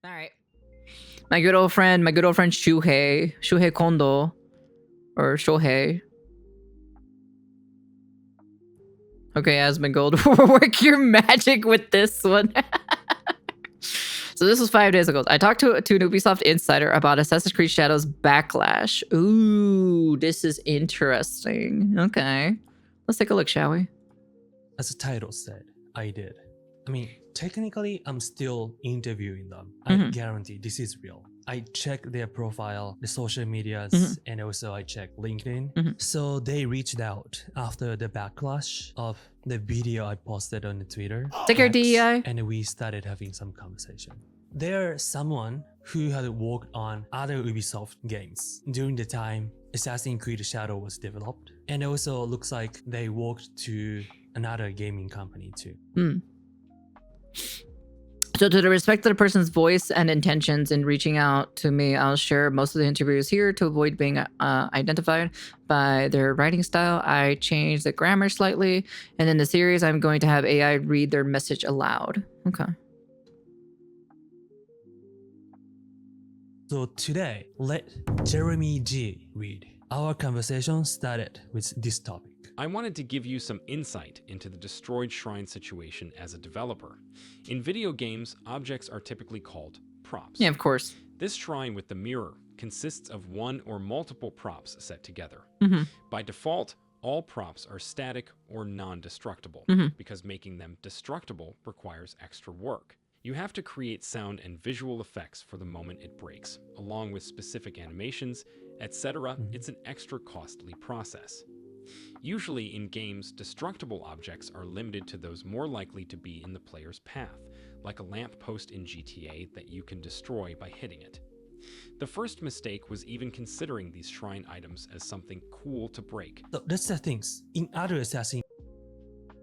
All right. My good old friend Shuhei Kondo, or Shohei. Okay, Asmongold, work your magic with this one. So this was 5 days ago. I talked to an Ubisoft insider about Assassin's Creed Shadows Backlash. Ooh, this is interesting. Okay. Let's take a look, shall we? As the title said, I did. I mean, technically, I'm still interviewing them. I guarantee this is real. I check their profile, the social medias, and also I check LinkedIn. So they reached out after the backlash of the video I posted on the Twitter. Take your DEI. And we started having some conversation. They're someone who had worked on other Ubisoft games during the time Assassin's Creed Shadow was developed. And it also looks like they worked to another gaming company too. So to the respect of the person's voice and intentions in reaching out to me, I'll share most of the interviews here to avoid being identified by their writing style. I changed the grammar slightly, and in the series, I'm going to have AI read their message aloud. Okay. So today, let Jeremy G read. Our conversation started with this topic. I wanted to give you some insight into the destroyed shrine situation as a developer. In video games, objects are typically called props. Yeah, of course. This shrine with the mirror consists of one or multiple props set together. By default, all props are static or non-destructible, because making them destructible requires extra work. You have to create sound and visual effects for the moment it breaks, along with specific animations, etc. It's an extra costly process. Usually in games, destructible objects are limited to those more likely to be in the player's path, like a lamppost in GTA that you can destroy by hitting it. The first mistake was even considering these shrine items as something cool to break. So that's the things. In other Assassin's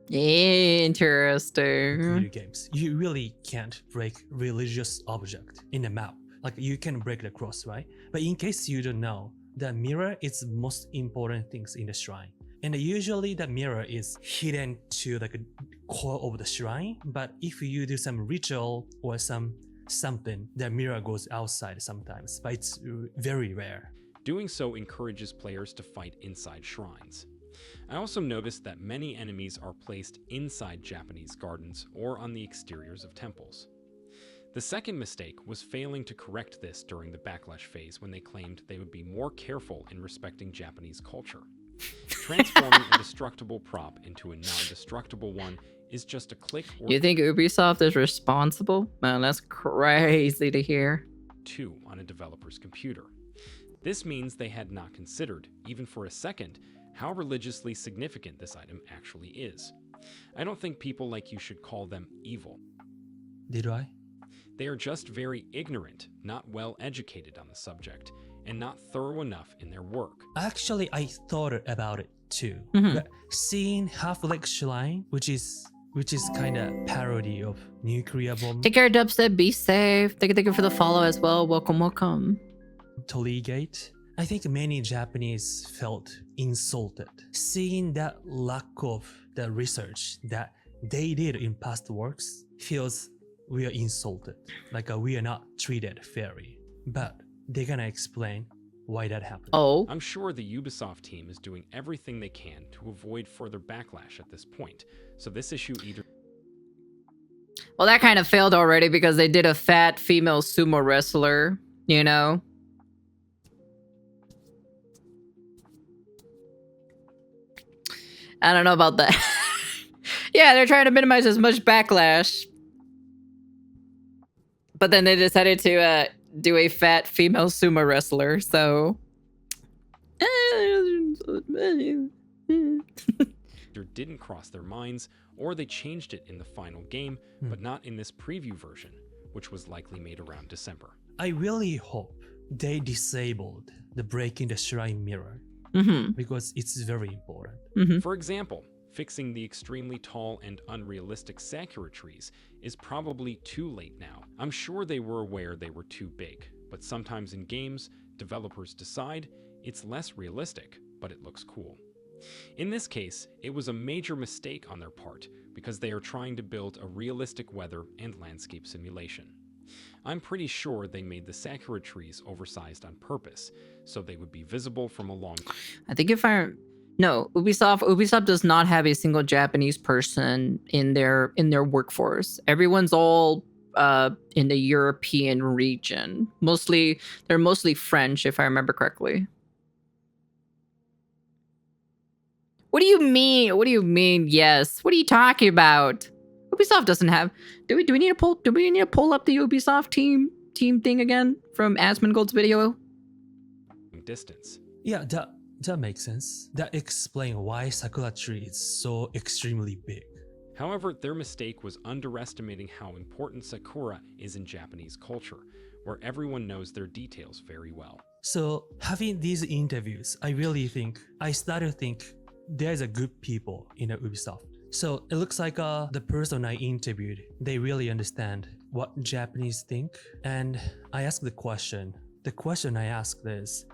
Interesting. Creed games, you really can't break religious object in a map. Like you can break the cross, right? But in case you don't know, the mirror is the most important things in the shrine. And usually the mirror is hidden to like a core of the shrine. But if you do some ritual or something, the mirror goes outside sometimes, but it's very rare. Doing so encourages players to fight inside shrines. I also noticed that many enemies are placed inside Japanese gardens or on the exteriors of temples. The second mistake was failing to correct this during the backlash phase when they claimed they would be more careful in respecting Japanese culture. Transforming a destructible prop into a non-destructible one is just a click or You think Ubisoft is responsible? Man, that's crazy to hear. 2 on a developer's computer. This means they had not considered, even for a second, how religiously significant this item actually is. I don't think people like you should call them evil. Did I? They are just very ignorant, not well educated on the subject, and not thorough enough in their work. Actually, I thought about it too. But seeing Half-Leg Shrine, which is kind of parody of nuclear bomb. Take care, Dubstep. Be safe. Thank you for the follow as well. Welcome. Tollgate. I think many Japanese felt insulted. Seeing that lack of the research that they did in past works feels we are insulted. Like we are not treated fairly. But they're gonna explain why that happened. Oh. I'm sure the Ubisoft team is doing everything they can to avoid further backlash at this point, so this issue either... Well, that kind of failed already because they did a fat female sumo wrestler, you know? I don't know about that. Yeah, they're trying to minimize as much backlash. But then they decided to do a fat female sumo wrestler, so... didn't cross their minds, or they changed it in the final game, but not in this preview version, which was likely made around December. I really hope they disabled the breaking the shrine mirror, because it's very important. For example, fixing the extremely tall and unrealistic Sakura trees is probably too late now. I'm sure they were aware they were too big, but sometimes in games, developers decide it's less realistic, but it looks cool. In this case, it was a major mistake on their part because they are trying to build a realistic weather and landscape simulation. I'm pretty sure they made the sakura trees oversized on purpose, so they would be visible from a long time. I think Ubisoft does not have a single Japanese person in their workforce. Everyone's all in the European region. They're mostly French, if I remember correctly. What do you mean? What do you mean? Yes. What are you talking about? Ubisoft doesn't have. Do we need to pull up the Ubisoft team thing again from Asmongold's video? Distance. Yeah, that makes sense. That explains why Sakura tree is so extremely big. However, their mistake was underestimating how important sakura is in Japanese culture, where everyone knows their details very well. So having these interviews, I started to think there's a good people in Ubisoft. So it looks like the person I interviewed, they really understand what Japanese think. And I asked the question. The question I asked is,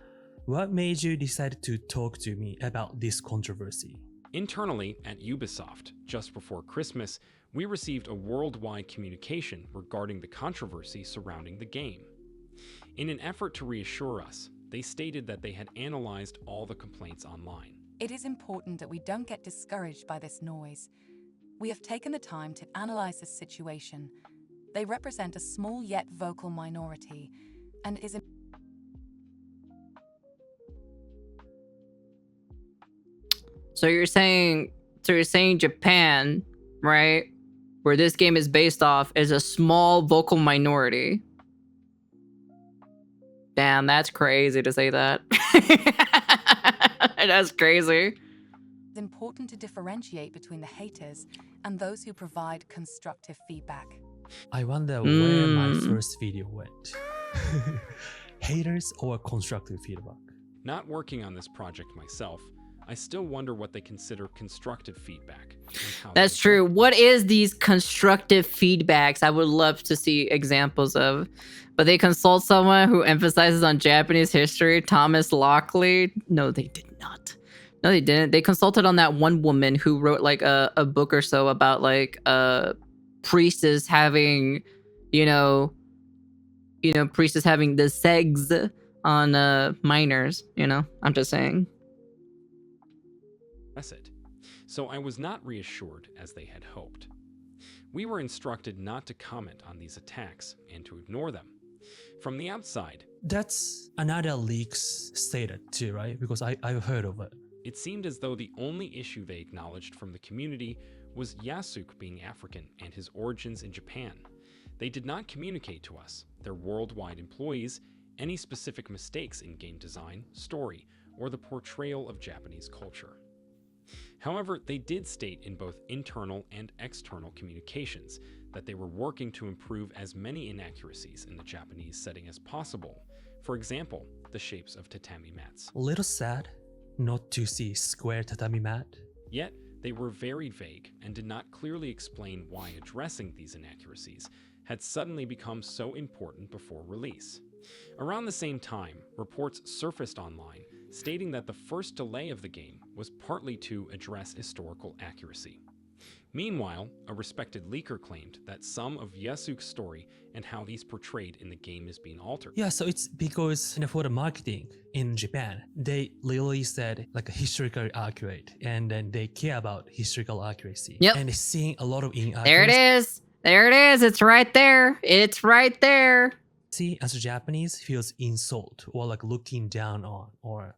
what made you decide to talk to me about this controversy? Internally at Ubisoft, just before Christmas, we received a worldwide communication regarding the controversy surrounding the game. In an effort to reassure us, they stated that they had analyzed all the complaints online. It is important that we don't get discouraged by this noise. We have taken the time to analyze this situation. They represent a small yet vocal minority, and it is So you're saying Japan, right, where this game is based off, is a small vocal minority. Damn, that's crazy to say that. That's crazy. It's important to differentiate between the haters and those who provide constructive feedback. I wonder where my first video went. Haters or constructive feedback? Not working on this project myself, I still wonder what they consider constructive feedback. That's true. What is these constructive feedbacks? I would love to see examples of. But they consult someone who emphasizes on Japanese history, Thomas Lockley. No, they did not. No, they didn't. They consulted on that one woman who wrote like a book or so about like priestess having, priestess having the segs on minors. I'm just saying. It. So I was not reassured as they had hoped. We were instructed not to comment on these attacks and to ignore them. From the outside, that's another leaks stated too, right? Because I've heard of it. It seemed as though the only issue they acknowledged from the community was Yasuke being African and his origins in Japan. They did not communicate to us, their worldwide employees, any specific mistakes in game design, story, or the portrayal of Japanese culture. However, they did state in both internal and external communications that they were working to improve as many inaccuracies in the Japanese setting as possible. For example, the shapes of tatami mats. A little sad not to see square tatami mat. Yet, they were very vague and did not clearly explain why addressing these inaccuracies had suddenly become so important before release. Around the same time, reports surfaced online stating that the first delay of the game was partly to address historical accuracy. Meanwhile, a respected leaker claimed that some of Yasuke's story and how he's portrayed in the game is being altered. Yeah, so it's because for the marketing in Japan, they literally said like a historically accurate, and then they care about historical accuracy. Yep. And seeing a lot of inaccuracy. There it is. There it is. It's right there. It's right there. See, as a Japanese, feels insult or like looking down on or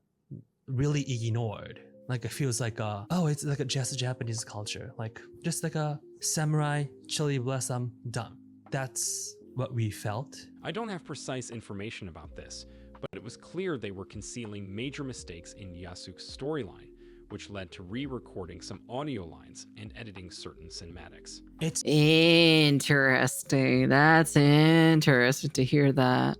really ignored. Like it feels like it's like a just Japanese culture, like just like a samurai cherry blossom done. That's what we felt. I don't have precise information about this, but it was clear they were concealing major mistakes in Yasuke's storyline, which led to re-recording some audio lines and editing certain cinematics. It's interesting. That's interesting to hear that.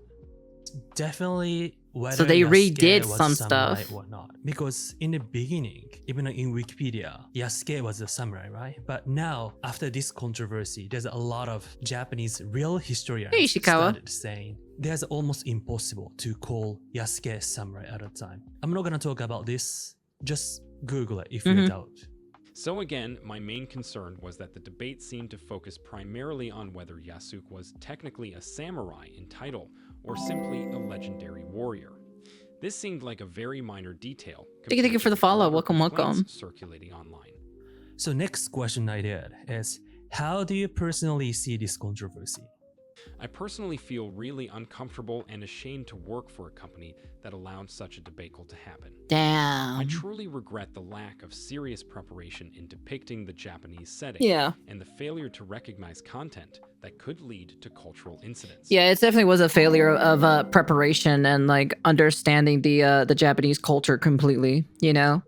Definitely whether so they Yasuke redid was some samurai stuff or not. Because in the beginning, even in Wikipedia, Yasuke was a samurai, right? But now, after this controversy, there's a lot of Japanese real historians started saying there's almost impossible to call Yasuke a samurai at a time. I'm not gonna talk about this. Just Google it if you doubt. So again, my main concern was that the debate seemed to focus primarily on whether Yasuke was technically a samurai in title or simply a legendary warrior. This seemed like a very minor detail. Thank you for the follow. Welcome, welcome. Circulating online. So next question I did is, how do you personally see this controversy? I personally feel really uncomfortable and ashamed to work for a company that allowed such a debacle to happen. Damn. I truly regret the lack of serious preparation in depicting the Japanese setting and the failure to recognize content that could lead to cultural incidents. Yeah, it definitely was a failure of preparation and like understanding the Japanese culture completely, you know?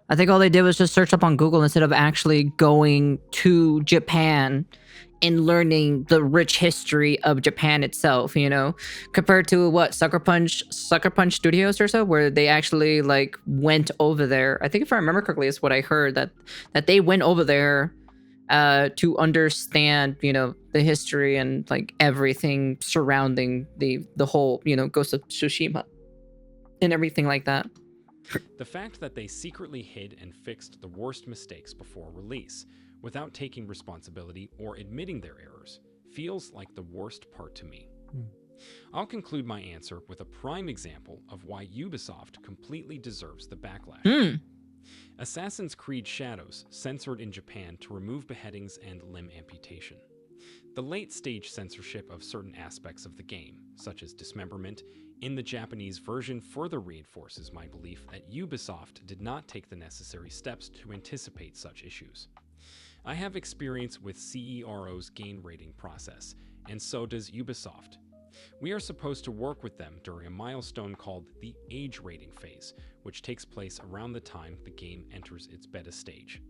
I think all they did was just search up on Google instead of actually going to Japan and learning the rich history of Japan itself, you know, compared to what Sucker Punch Studios or so, where they actually like went over there. I think if I remember correctly, it's what I heard that they went over there to understand, you know, the history and like everything surrounding the whole, you know, Ghost of Tsushima and everything like that. The fact that they secretly hid and fixed the worst mistakes before release, without taking responsibility or admitting their errors, feels like the worst part to me. I'll conclude my answer with a prime example of why Ubisoft completely deserves the backlash. Assassin's Creed Shadows censored in Japan to remove beheadings and limb amputation. The late-stage censorship of certain aspects of the game, such as dismemberment, in the Japanese version further reinforces my belief that Ubisoft did not take the necessary steps to anticipate such issues. I have experience with CERO's gain rating process, and so does Ubisoft. We are supposed to work with them during a milestone called the age rating phase, which takes place around the time the game enters its beta stage.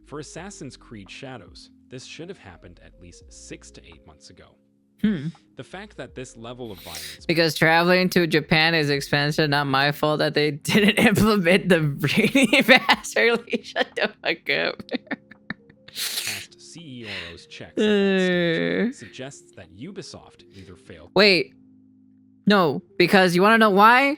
For Assassin's Creed Shadows, this should have happened at least 6 to 8 months ago. The fact that this level of violence... Because traveling to Japan is expensive, not my fault that they didn't implement the rating fast early. Shut the fuck up. Past CERO's checks at that stage suggests that Ubisoft either failed... Wait. No, because you want to know why?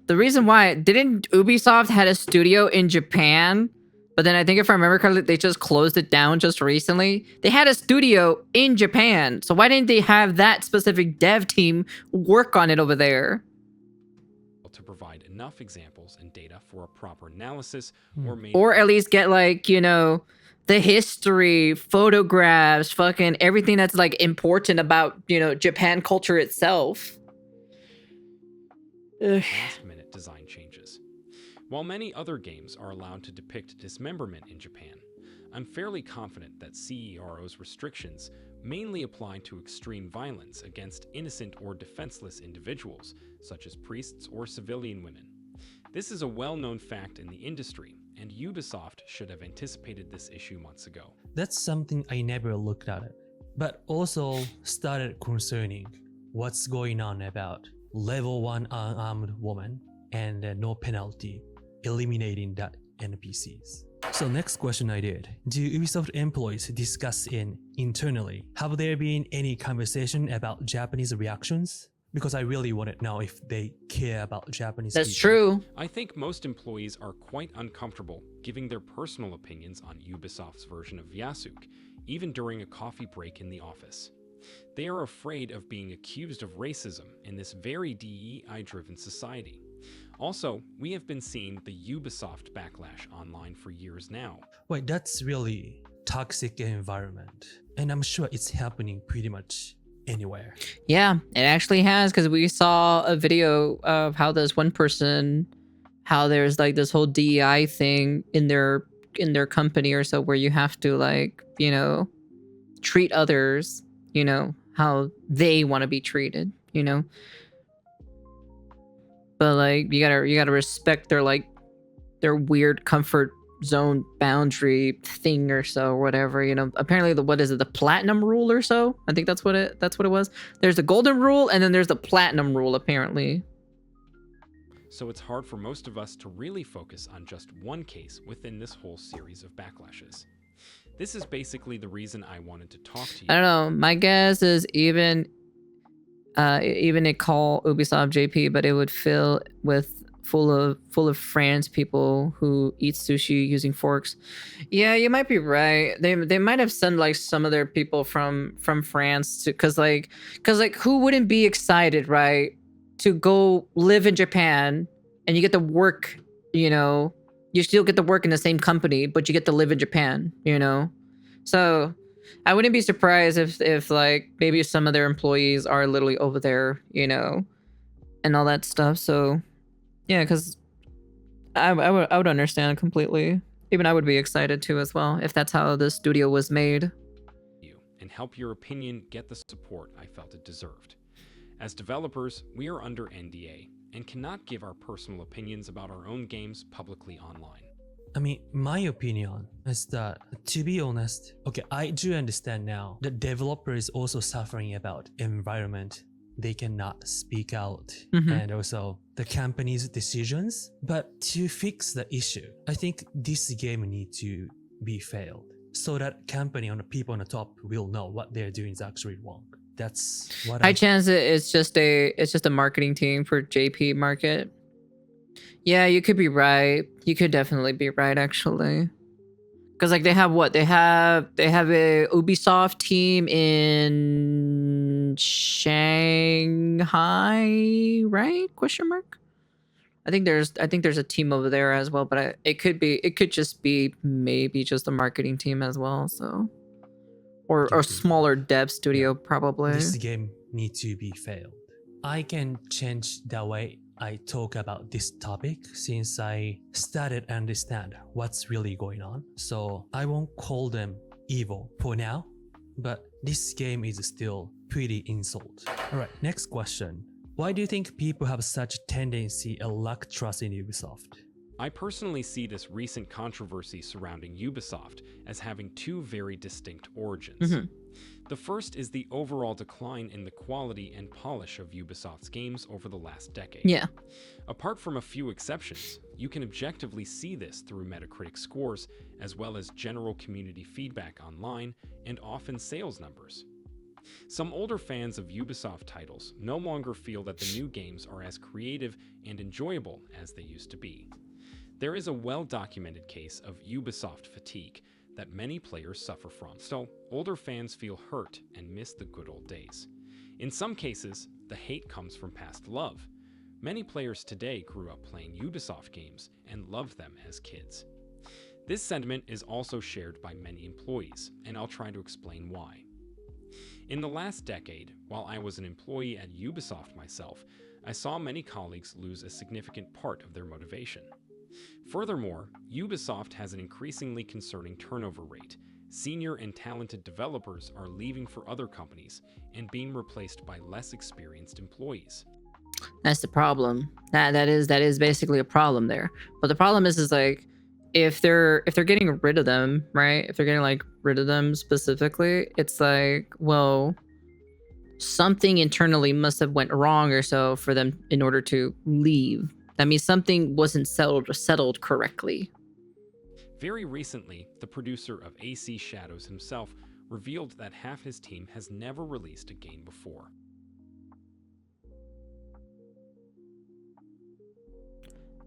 The reason why, didn't Ubisoft had a studio in Japan? But then I think if I remember correctly, they just closed it down just recently. They had a studio in Japan. So why didn't they have that specific dev team work on it over there? To provide enough examples and data for a proper analysis or at least get like, you know, the history, photographs, fucking everything that's like important about, you know, Japan culture itself. Last-minute design changes. While many other games are allowed to depict dismemberment in Japan, I'm fairly confident that CERO's restrictions mainly apply to extreme violence against innocent or defenseless individuals, such as priests or civilian women. This is a well-known fact in the industry, and Ubisoft should have anticipated this issue months ago. That's something I never looked at it, but also started concerning what's going on about level 1 unarmed woman and no penalty, eliminating that NPCs. So next question I did, do Ubisoft employees discuss internally? Have there been any conversation about Japanese reactions? Because I really want to know if they care about Japanese That's people. true. I think most employees are quite uncomfortable giving their personal opinions on Ubisoft's version of Yasuke, even during a coffee break in the office. They are afraid of being accused of racism in this very DEI-driven society. Also, we have been seeing the Ubisoft backlash online for years now. Wait, that's really toxic environment. And I'm sure it's happening pretty much anywhere. Yeah, it actually has, because we saw a video of how this one person, how there's like this whole DEI thing in their company or so, where you have to like, you know, treat others, you know, how they want to be treated, you know. But like you gotta respect their like their weird comfort zone boundary thing or so, or whatever, you know. Apparently the platinum rule or so, I think that's what it was. There's the golden rule and then there's the platinum rule apparently. So it's hard for most of us to really focus on just one case within this whole series of backlashes. This is basically the reason I wanted to talk to you. I don't know, my guess is even it call Ubisoft JP, but it would fill with full of France people who eat sushi using forks. Yeah, you might be right. They might have sent like some of their people from France to, cause like who wouldn't be excited, right, to go live in Japan and you get to work, you still get to work in the same company, but you get to live in Japan, So I wouldn't be surprised if like maybe some of their employees are literally over there, and all that stuff. So yeah, because I would understand completely. Even I would be excited too as well if that's how the studio was made. And help your opinion get the support I felt it deserved. As developers, we are under NDA and cannot give our personal opinions about our own games publicly online. I mean, my opinion is that, to be honest, okay, I do understand now that developer is also suffering about environment. They cannot speak out, and also the company's decisions. But to fix the issue, I think this game needs to be failed so that company and the people on the top will know what they're doing is actually wrong. That's what I chance it's just a marketing team for JP market. Yeah, you could be right. You could definitely be right, actually. Because like they have a Ubisoft team in Shanghai, right? Question mark. I think there's a team over there as well, but it could just be maybe just a marketing team as well. So, or a smaller dev studio probably. This game needs to be failed. I can change the way I talk about this topic since I started to understand what's really going on. So I won't call them evil for now, but this game is still pretty insult. Alright, next question. Why do you think people have such a tendency to lack trust in Ubisoft? I personally see this recent controversy surrounding Ubisoft as having two very distinct origins. The first is the overall decline in the quality and polish of Ubisoft's games over the last decade. Yeah. Apart from a few exceptions, you can objectively see this through Metacritic scores, as well as general community feedback online, and often sales numbers. Some older fans of Ubisoft titles no longer feel that the new games are as creative and enjoyable as they used to be. There is a well-documented case of Ubisoft fatigue that many players suffer from, so older fans feel hurt and miss the good old days. In some cases, the hate comes from past love. Many players today grew up playing Ubisoft games and loved them as kids. This sentiment is also shared by many employees, and I'll try to explain why. In the last decade, while I was an employee at Ubisoft myself, I saw many colleagues lose a significant part of their motivation. Furthermore, Ubisoft has an increasingly concerning turnover rate. Senior and talented developers are leaving for other companies and being replaced by less experienced employees. That's the problem. That is basically a problem there. But the problem is like if they're getting rid of them, right? If they're getting like rid of them specifically, it's like, well, something internally must have went wrong or so for them in order to leave. That means something wasn't settled correctly. Very recently, the producer of AC Shadows himself revealed that half his team has never released a game before.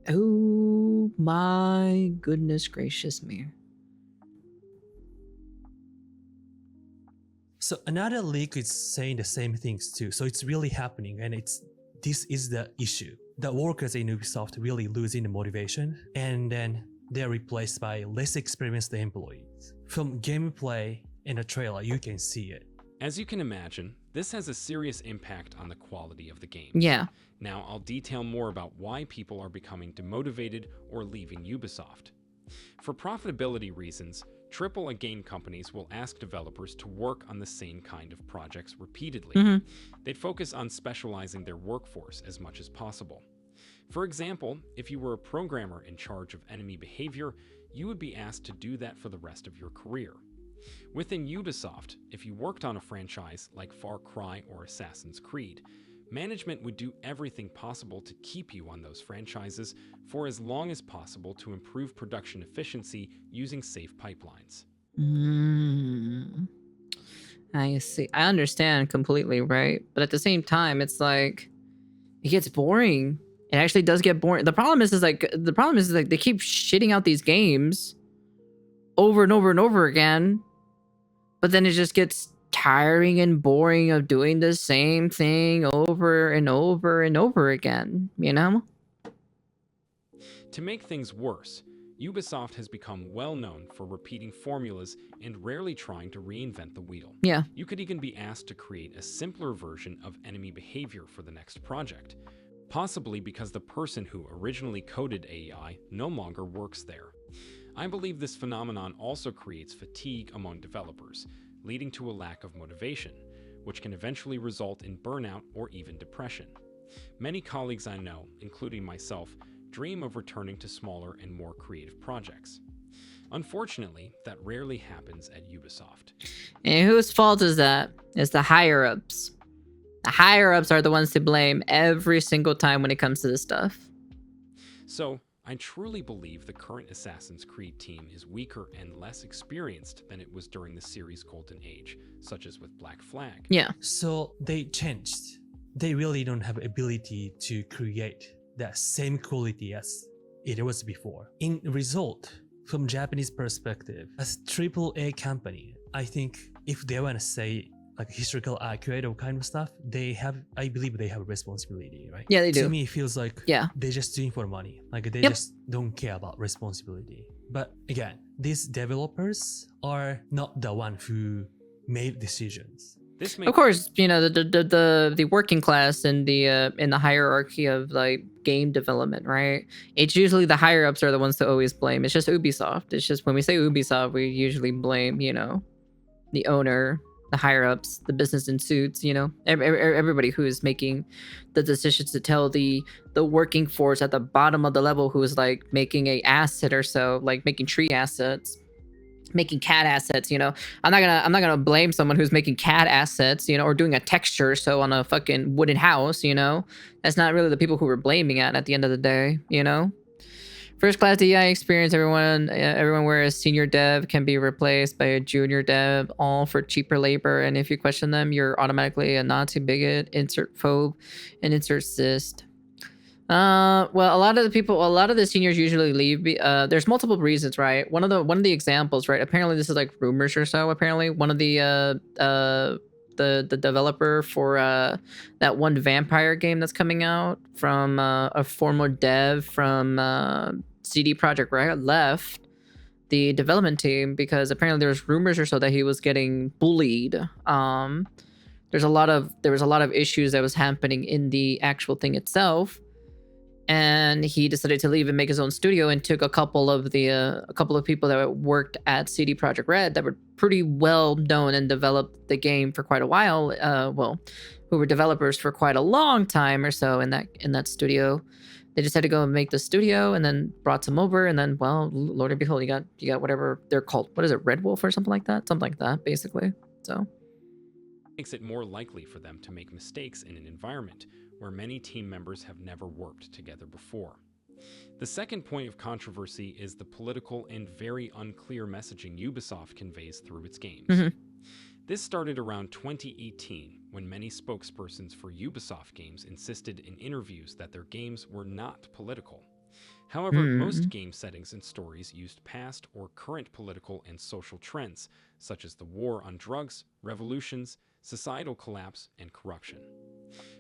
Oh my goodness gracious me. So another leak is saying the same things too. So it's really happening, and this is the issue. The workers in Ubisoft really losing the motivation, and then they're replaced by less experienced employees. From gameplay in the trailer, you can see it. As you can imagine, this has a serious impact on the quality of the game. Yeah. Now I'll detail more about why people are becoming demotivated or leaving Ubisoft. For profitability reasons, AAA game companies will ask developers to work on the same kind of projects repeatedly. They'd focus on specializing their workforce as much as possible. For example, if you were a programmer in charge of enemy behavior, you would be asked to do that for the rest of your career. Within Ubisoft, if you worked on a franchise like Far Cry or Assassin's Creed, management would do everything possible to keep you on those franchises for as long as possible to improve production efficiency using safe pipelines. I see. I understand completely, right? But at the same time, it's like, it gets boring It actually does get boring. The problem is they keep shitting out these games over and over and over again, but then it just gets tiring and boring of doing the same thing over and over and over again, you know? To make things worse, Ubisoft has become well known for repeating formulas and rarely trying to reinvent the wheel. Yeah. You could even be asked to create a simpler version of enemy behavior for the next project, possibly because the person who originally coded AEI no longer works there. I believe this phenomenon also creates fatigue among developers, leading to a lack of motivation, which can eventually result in burnout or even depression. Many colleagues I know, including myself, dream of returning to smaller and more creative projects. Unfortunately, that rarely happens at Ubisoft. And whose fault is that? It's the higher-ups. The higher-ups are the ones to blame every single time when it comes to this stuff. So, I truly believe the current Assassin's Creed team is weaker and less experienced than it was during the series' golden age, such as with Black Flag. Yeah. So they changed. They really don't have ability to create that same quality as it was before. In result, from Japanese perspective, as AAA company, I think if they want to say like historical accurate or kind of stuff, I believe they have a responsibility, right? Yeah, they do. To me, it feels like they're just doing for money. Like they just don't care about responsibility. But again, these developers are not the one who made decisions. Of course, you know, the working class in the hierarchy of like game development, right? It's usually the higher ups are the ones to always blame. It's just Ubisoft. It's just when we say Ubisoft, we usually blame, you know, the owner, the higher ups, the business in suits, you know, everybody who is making the decisions to tell the working force at the bottom of the level who is like making a asset or so, like making tree assets, making cat assets, you know. I'm not gonna blame someone who's making cat assets, you know, or doing a texture or so on a fucking wooden house, you know. That's not really the people who we're blaming at the end of the day, you know. First class DEI experience, everyone where a senior dev can be replaced by a junior dev, all for cheaper labor. And if you question them, you're automatically a Nazi bigot, insert phobe, and insert cyst. Well, a lot of the seniors usually leave. There's multiple reasons, right? One of the examples, right? Apparently, this is like rumors or so. Apparently, one of the developer for that one vampire game that's coming out from a former dev from CD Projekt Red left the development team because apparently there's rumors or so that he was getting bullied. There was a lot of issues that was happening in the actual thing itself, and he decided to leave and make his own studio and took a couple of people that worked at CD Projekt Red that were pretty well known and developed the game for quite a while. Who were developers for quite a long time or so in that studio. They just had to go and make the studio, and then brought some over, and then, well, Lord and behold, you got whatever they're called. What is it, Red Wolf or something like that, basically. So makes it more likely for them to make mistakes in an environment where many team members have never worked together before. The second point of controversy is the political and very unclear messaging Ubisoft conveys through its games. Mm-hmm. This started around 2018, when many spokespersons for Ubisoft games insisted in interviews that their games were not political. However, most game settings and stories used past or current political and social trends, such as the war on drugs, revolutions, societal collapse, and corruption.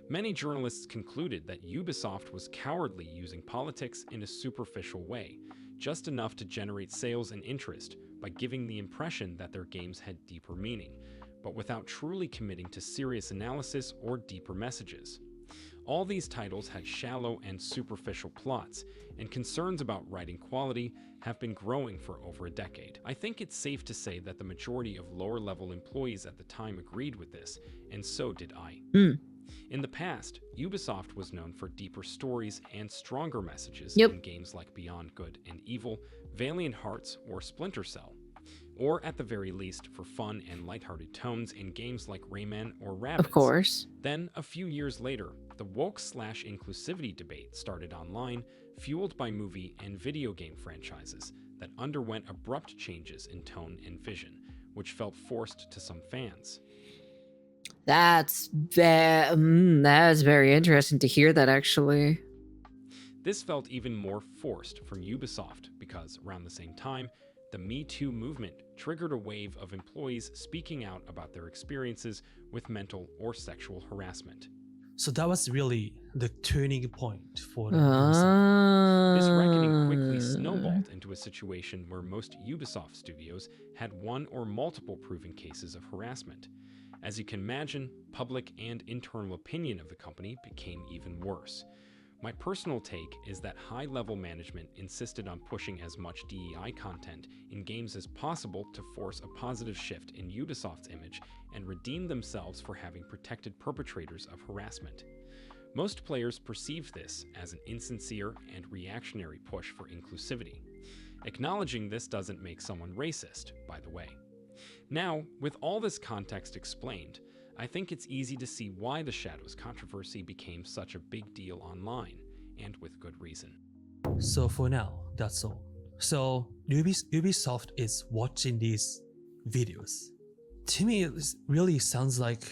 Many journalists concluded that Ubisoft was cowardly using politics in a superficial way, just enough to generate sales and interest by giving the impression that their games had deeper meaning, but without truly committing to serious analysis or deeper messages. All these titles had shallow and superficial plots, and concerns about writing quality have been growing for over a decade. I think it's safe to say that the majority of lower-level employees at the time agreed with this, and so did I. In the past, Ubisoft was known for deeper stories and stronger messages in games like Beyond Good and Evil, Valiant Hearts, or Splinter Cell. Or at the very least, for fun and lighthearted tones in games like Rayman or Rabbids. Of course. Then, a few years later, the woke/inclusivity debate started online, fueled by movie and video game franchises that underwent abrupt changes in tone and vision, which felt forced to some fans. That's very interesting to hear that, actually. This felt even more forced from Ubisoft because around the same time, the Me Too movement triggered a wave of employees speaking out about their experiences with mental or sexual harassment. So that was really the turning point for the Ubisoft. This reckoning quickly snowballed into a situation where most Ubisoft studios had one or multiple proven cases of harassment. As you can imagine, public and internal opinion of the company became even worse. My personal take is that high-level management insisted on pushing as much DEI content in games as possible to force a positive shift in Ubisoft's image and redeem themselves for having protected perpetrators of harassment. Most players perceive this as an insincere and reactionary push for inclusivity. Acknowledging this doesn't make someone racist, by the way. Now, with all this context explained, I think it's easy to see why the Shadows controversy became such a big deal online, and with good reason. So for now, that's all. So Ubisoft is watching these videos. To me, it really sounds like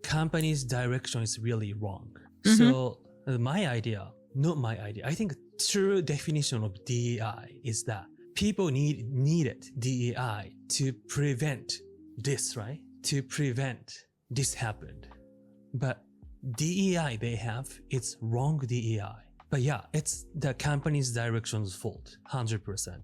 company's direction is really wrong. So my idea, not my idea, I think true definition of DEI is that people needed DEI to prevent this, right? To prevent this happened. But DEI they have, it's wrong DEI. But yeah, it's the company's direction's fault, 100%.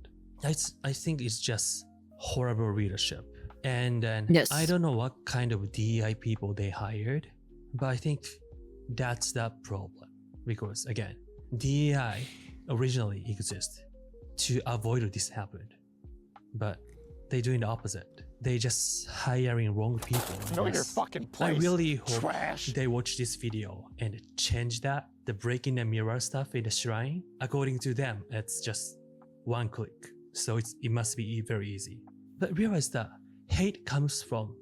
I think it's just horrible leadership. And then I don't know what kind of DEI people they hired, but I think that's the problem. Because again, DEI originally exists to avoid this happened. But they're doing the opposite. They just hiring wrong people. Know your fucking place. I really hope Trash. they watch this video and change that. The breaking the mirror stuff in the shrine. According to them, it's just one click. So it must be very easy. But realize that hate comes from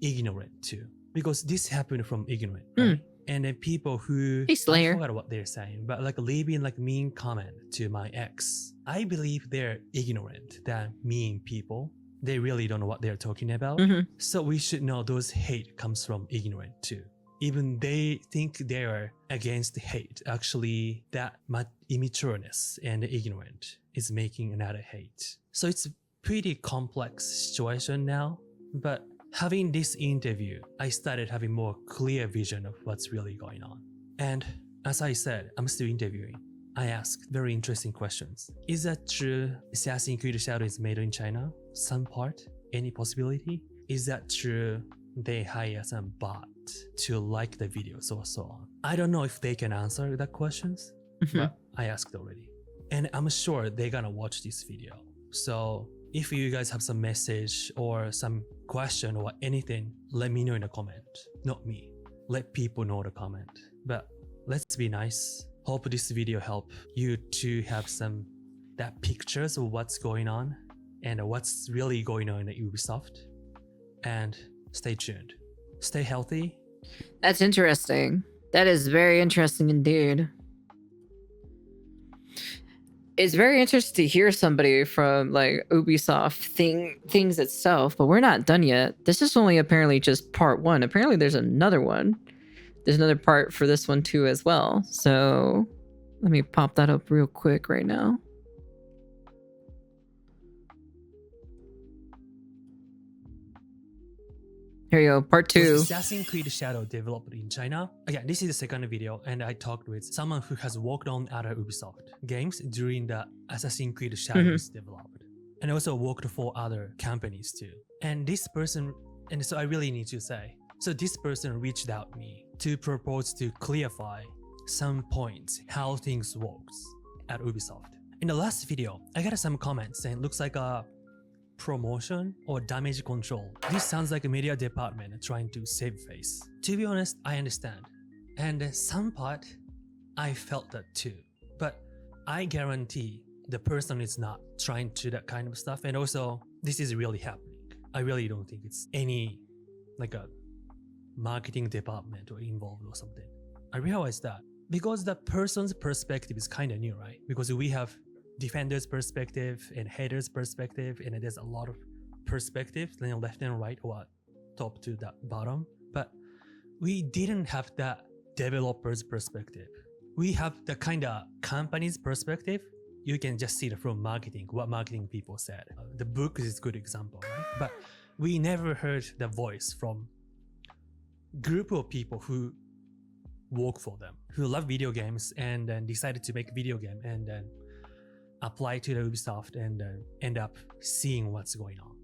ignorant too. Because this happened from ignorant. Right? And then people who I forgot what they're saying, but like leaving like mean comment to my ex. I believe they're ignorant than mean people. They really don't know what they're talking about. So we should know those hate comes from ignorant too. Even they think they are against hate. Actually, that immatureness and ignorant is making another hate. So it's a pretty complex situation now. But having this interview, I started having more clear vision of what's really going on. And as I said, I'm still interviewing. I asked very interesting questions. Is that true Assassin's Creed Shadow is made in China? Some part? Any possibility? Is that true they hire some bot to like the videos or so on? I don't know if they can answer that questions, but I asked already. And I'm sure they're gonna watch this video. So if you guys have some message or some question or anything, let me know in the comment. Not me. Let people know the comment. But let's be nice. Hope this video help you to have some that pictures of what's going on and what's really going on at Ubisoft. And stay tuned. Stay healthy. That's interesting. That is very interesting indeed. It's very interesting to hear somebody from like Ubisoft things itself, but we're not done yet. This is only apparently just part one. Apparently there's another one. There's another part for this one too as well. So let me pop that up real quick right now. Here you go, part two. Assassin's Creed Shadow developed in China. Again, this is the second video, and I talked with someone who has worked on other Ubisoft games during the Assassin's Creed Shadow was developed, and also worked for other companies too. And this person, and so I really need to say, so this person reached out to me to propose to clarify some points how things works at Ubisoft. In the last video, I got some comments saying looks like a promotion or damage control. This sounds like a media department trying to save face. To be honest, I understand. And some part, I felt that too. But I guarantee the person is not trying to do that kind of stuff. And also, this is really happening. I really don't think it's any like a marketing department or involved or something. I realized that because the person's perspective is kind of new, right? Because we have defender's perspective and hater's perspective, and there's a lot of perspectives, left and right or top to the bottom. But we didn't have that developer's perspective. we have the kind of company's perspective. You can just see it from marketing, what marketing people said. The book is a good example, right? But we never heard the voice from group of people who work for them, who love video games and then decided to make a video game and then apply to the Ubisoft and end up seeing what's going on.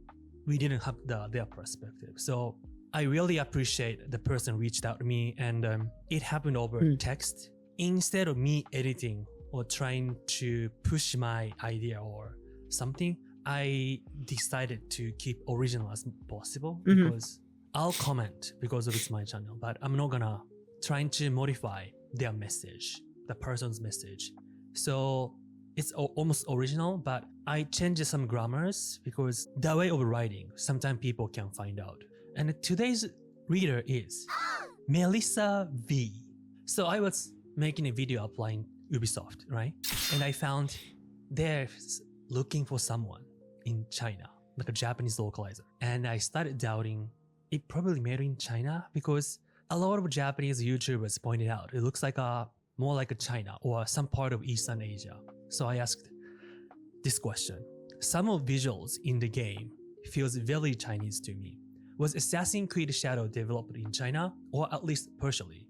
We didn't have their perspective. So I really appreciate the person reached out to me, and it happened over text. Instead of me editing or trying to push my idea or something, I decided to keep original as possible because I'll comment because it's my channel, but I'm not gonna try to modify their message, the person's message. So it's almost original, but I changed some grammars because the way of writing, sometimes people can find out. And today's reader is Melissa V. So I was making a video applying Ubisoft, right? And I found they're looking for someone in China, like a Japanese localizer. And I started doubting it probably made in China because a lot of Japanese YouTubers pointed out it looks like more like a China or some part of Eastern Asia. So I asked this question. Some of visuals in the game feels very Chinese to me. Was Assassin's Creed Shadow developed in China, or at least partially?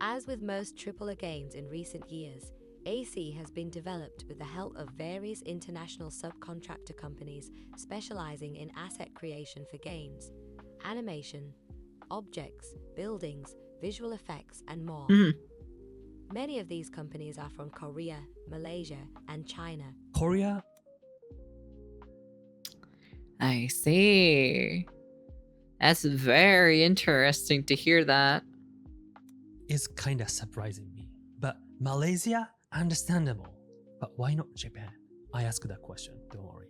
As with most AAA games in recent years, AC has been developed with the help of various international subcontractor companies specializing in asset creation for games, animation, objects, buildings, visual effects, and more. Many of these companies are from Korea, Malaysia, and China. Korea? I see. That's very interesting to hear that. Is kind of surprising me. But Malaysia? Understandable. But why not Japan? I asked that question, don't worry.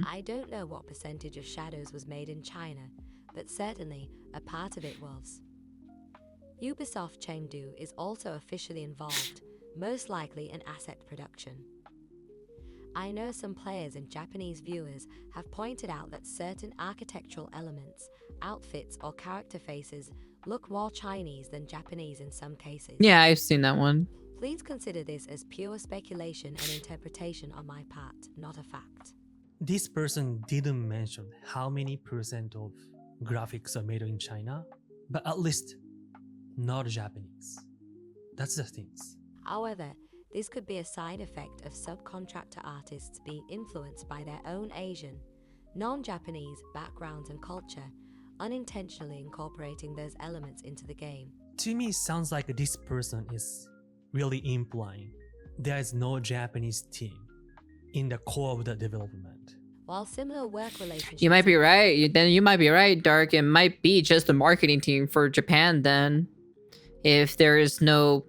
I don't know what percentage of Shadows was made in China, but certainly a part of it was. Ubisoft Chengdu is also officially involved, most likely in asset production. I know some players and Japanese viewers have pointed out that certain architectural elements, outfits, or character faces look more Chinese than Japanese in some cases. Yeah, I've seen that one. Please consider this as pure speculation and interpretation on my part, not a fact. This person didn't mention how many percent of graphics are made in China, but at least not Japanese. That's the things. However, this could be a side effect of subcontractor artists being influenced by their own Asian, non-Japanese backgrounds and culture, unintentionally incorporating those elements into the game. To me, it sounds like this person is really implying there is no Japanese team in the core of the development. While similar work relationships... You might be right. Then you might be right, Dark. It might be just the marketing team for Japan then. If there is no,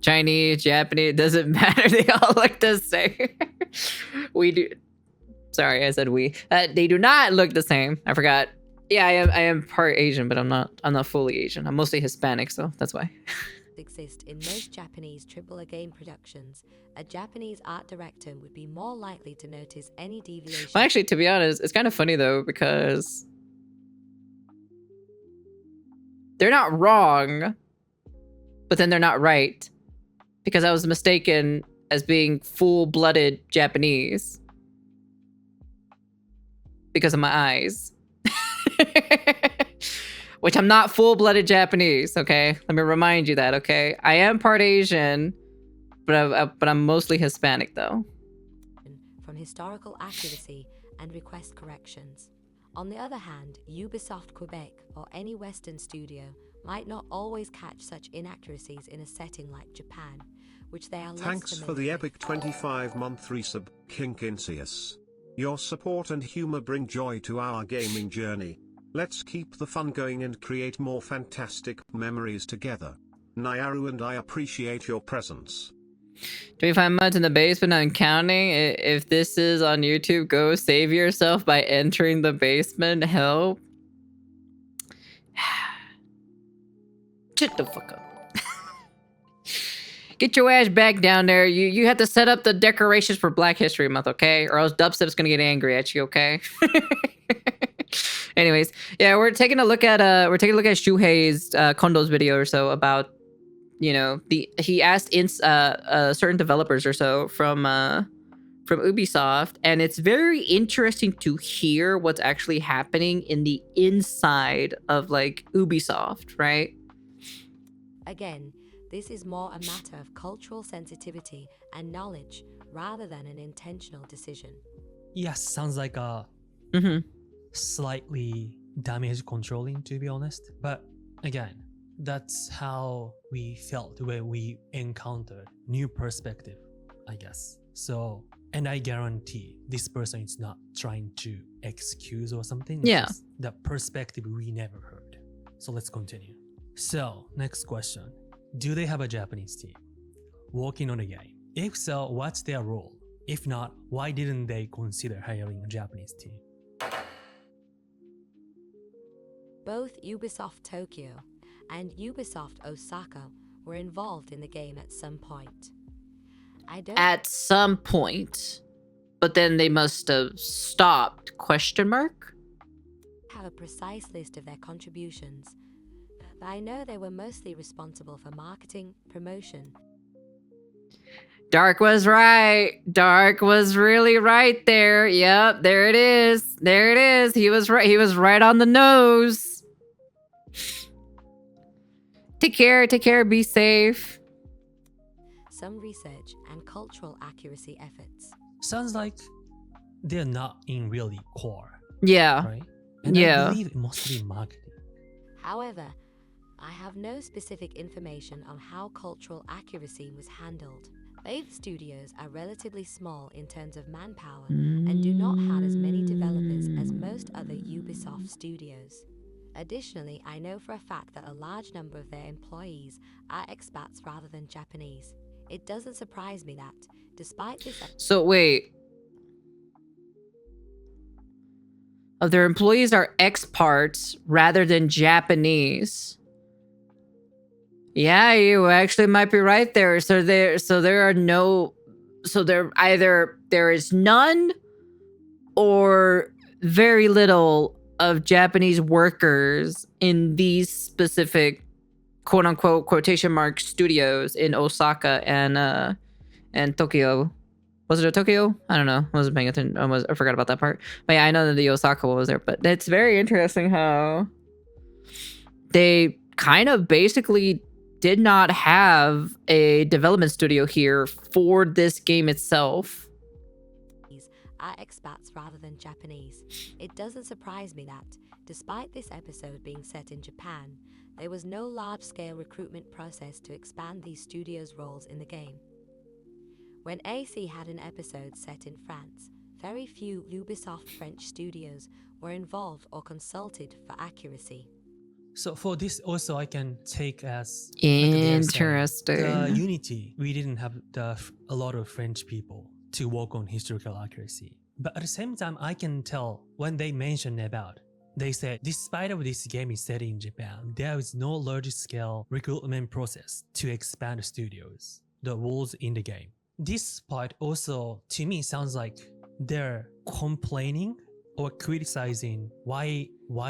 Chinese, Japanese, it doesn't matter. They all look the same. We do. Sorry, I said we. They do not look the same. I forgot. Yeah, I am part Asian, but I'm not fully Asian. I'm mostly Hispanic, so that's why. Exist in most Japanese AAA game productions, a Japanese art director would be more likely to notice any deviation. Well, actually, to be honest, it's kind of funny though, because they're not wrong, but then they're not right. Because I was mistaken as being full-blooded Japanese because of my eyes. Which I'm not full-blooded Japanese, okay? Let me remind you that, okay? I am part Asian, but I'm mostly Hispanic, though. From historical accuracy and request corrections. On the other hand, Ubisoft Quebec or any Western studio might not always catch such inaccuracies in a setting like Japan, which they are less Thanks for familiar the epic 25-month resub, Kinkinsius. Your support and humor bring joy to our gaming journey. Let's keep the fun going and create more fantastic memories together. Nyaru and I appreciate your presence. 25 months in the basement, I'm counting. If this is on YouTube, go save yourself by entering the basement. Help. Shut the fuck up. Get your ass back down there. You have to set up the decorations for Black History Month, okay? Or else Dubstep's gonna get angry at you, okay? Anyways, yeah, we're taking a look at Shuhei's Kondo's video or so about, you know, he asked certain developers or so from Ubisoft, and it's very interesting to hear what's actually happening in the inside of like Ubisoft, right? Again, this is more a matter of cultural sensitivity and knowledge rather than an intentional decision. Yes, sounds like a slightly damage controlling, to be honest. But again, that's how we felt when we encountered new perspective, I guess. So, and I guarantee this person is not trying to excuse or something. It's Yeah. just the perspective we never heard. So let's continue. So, next question. Do they have a Japanese team working on a game? If so, what's their role? If not, why didn't they consider hiring a Japanese team? Both Ubisoft Tokyo and Ubisoft Osaka were involved in the game at some point. At some point, but then they must have stopped, question mark? Have a precise list of their contributions, but I know they were mostly responsible for marketing, promotion. Dark was right. Dark was really right there. Yep, there it is. There it is. He was right. He was right on the nose. Take care. Take care. Be safe. Some research and cultural accuracy efforts. Sounds like they're not in really core, Yeah. right? And Yeah. I believe it must be marketing. However, I have no specific information on how cultural accuracy was handled. Both studios are relatively small in terms of manpower and do not have as many developers as most other Ubisoft studios. Additionally, I know for a fact that a large number of their employees are expats rather than Japanese. It doesn't surprise me that, despite this... So wait. Their employees are expats rather than Japanese. Yeah, you actually might be right there. So there either there is none or very little of Japanese workers in these specific quote unquote quotation mark studios in Osaka and Tokyo. Was it a Tokyo? I don't know. I wasn't paying attention. I forgot about that part. But yeah, I know that the Osaka one was there. But it's very interesting how they kind of basically did not have a development studio here for this game itself. Are expats rather than Japanese. It doesn't surprise me that, despite this episode being set in Japan, there was no large-scale recruitment process to expand these studios' roles in the game. When AC had an episode set in France, very few Ubisoft French studios were involved or consulted for accuracy. So for this also I can take as Interesting. the Unity, we didn't have a lot of French people to work on historical accuracy. But at the same time, I can tell when they mentioned about, they said, despite of this game is set in Japan, there is no large-scale recruitment process to expand the studios, the roles in the game. This part also, to me, sounds like they're complaining or criticizing why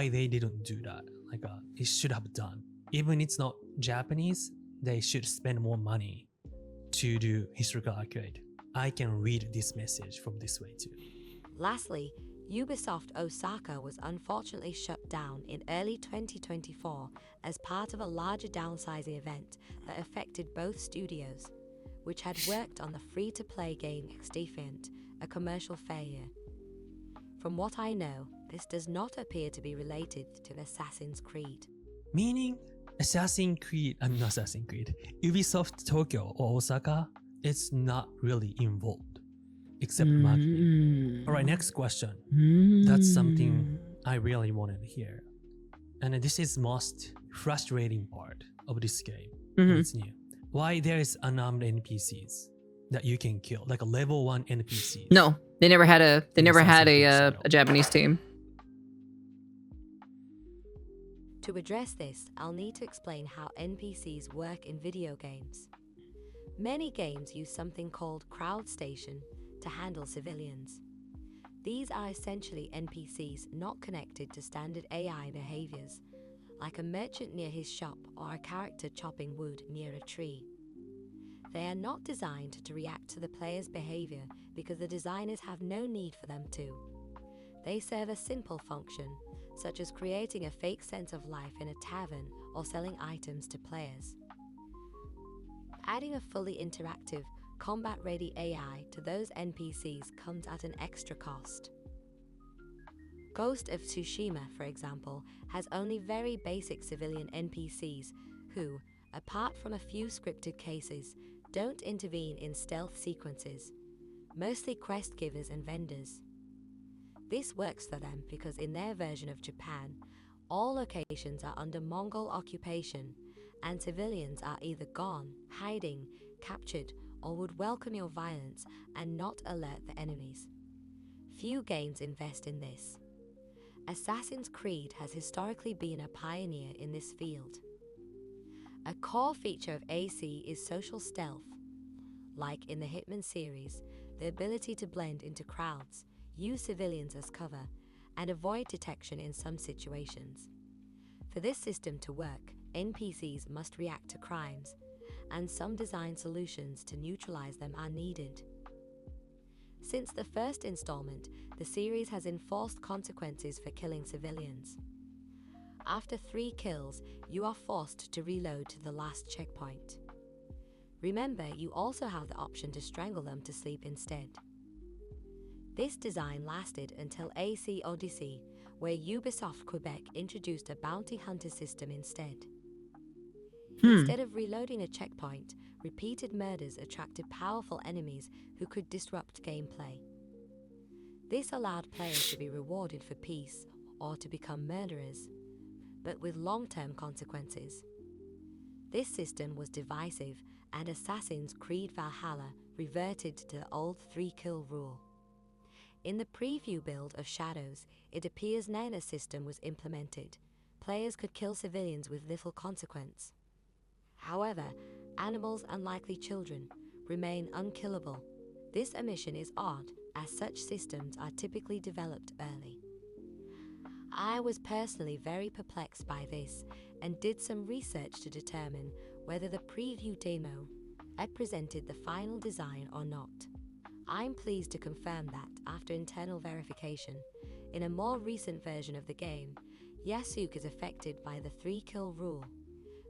they didn't do that. Like it should have done. Even it's not Japanese, they should spend more money to do historical accurate. I can read this message from this way too. Lastly, Ubisoft Osaka was unfortunately shut down in early 2024 as part of a larger downsizing event that affected both studios, which had worked on the free-to-play game Exposing, a commercial failure. From what I know, this does not appear to be related to Assassin's Creed. Meaning, Ubisoft Tokyo or Osaka, it's not really involved, except marketing. Alright, next question. That's something I really wanted to hear. And this is most frustrating part of this game. It's new. Why there is unarmed NPCs that you can kill, like a level 1 NPCs? No, they never had a Japanese team. To address this, I'll need to explain how NPCs work in video games. Many games use something called crowd station to handle civilians. These are essentially NPCs not connected to standard AI behaviors, like a merchant near his shop or a character chopping wood near a tree. They are not designed to react to the player's behavior because the designers have no need for them to. They serve a simple function, such as creating a fake sense of life in a tavern or selling items to players. Adding a fully interactive, combat-ready AI to those NPCs comes at an extra cost. Ghost of Tsushima, for example, has only very basic civilian NPCs who, apart from a few scripted cases, don't intervene in stealth sequences, mostly quest givers and vendors. This works for them because in their version of Japan, all locations are under Mongol occupation and civilians are either gone, hiding, captured, or would welcome your violence and not alert the enemies. Few games invest in this. Assassin's Creed has historically been a pioneer in this field. A core feature of AC is social stealth. Like in the Hitman series, the ability to blend into crowds, use civilians as cover, and avoid detection in some situations. For this system to work, NPCs must react to crimes, and some design solutions to neutralize them are needed. Since the first installment, the series has enforced consequences for killing civilians. After 3 kills, you are forced to reload to the last checkpoint. Remember, you also have the option to strangle them to sleep instead. This design lasted until AC Odyssey, where Ubisoft Quebec introduced a bounty hunter system instead. Instead of reloading a checkpoint, repeated murders attracted powerful enemies who could disrupt gameplay. This allowed players to be rewarded for peace or to become murderers, but with long-term consequences. This system was divisive, and Assassin's Creed Valhalla reverted to the old 3-kill rule. In the preview build of Shadows, it appears Nana's system was implemented. Players could kill civilians with little consequence. However, animals and likely children remain unkillable. This omission is odd, as such systems are typically developed early. I was personally very perplexed by this and did some research to determine whether the preview demo represented the final design or not. I'm pleased to confirm that, after internal verification, in a more recent version of the game, Yasuke is affected by the 3-kill rule,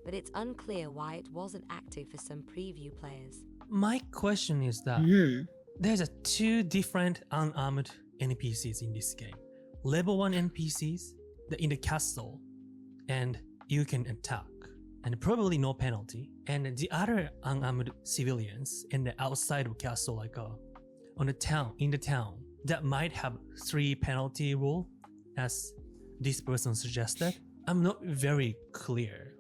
but it's unclear why it wasn't active for some preview players. My question is that there's 2 different unarmed NPCs in this game. Level 1 NPCs in the castle, and you can attack, and probably no penalty. And the other unarmed civilians in the outside of castle, like in the town, that might have 3 penalty rule, as this person suggested. I'm not very clear